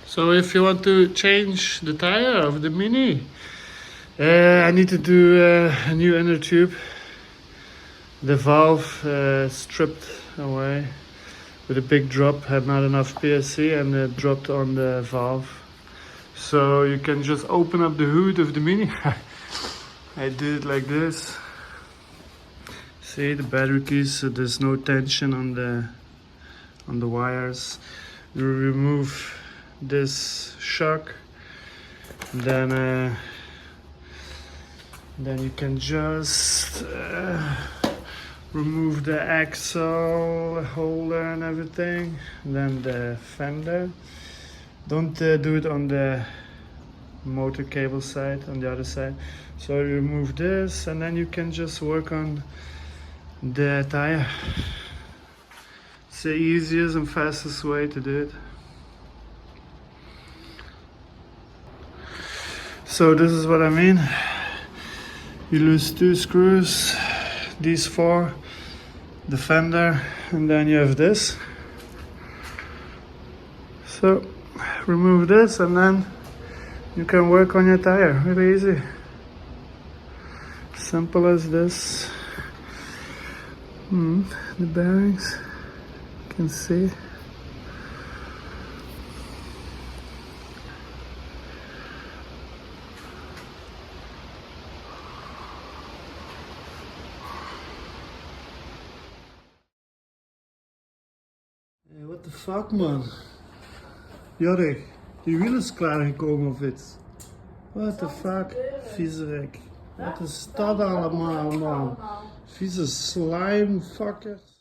So if you want to change the tire of the Mini, I need to do a new inner tube. The valve stripped away with a big drop, had not enough PSC and it dropped on the valve. So you can just open up the hood of the Mini. I did it like this. See the battery keys, so there's no tension on the wires. You remove this shock, then you can just remove the axle holder and everything, and then the fender. Don't do it on the motor cable side, on the other side. So you remove this and then you can just work on the tire. It's the easiest and fastest way to do it. So this is what I mean. You lose 2 screws, these 4, the fender, and then you have this. So remove this and then you can work on your tire, really easy. Simple as this. The bearings, you can see. Hey, what the fuck, man? Jorik, die wiel is klaargekomen of iets. What the fuck? Viezerik. Wat is dat allemaal, man? Vieze slime, fuckers.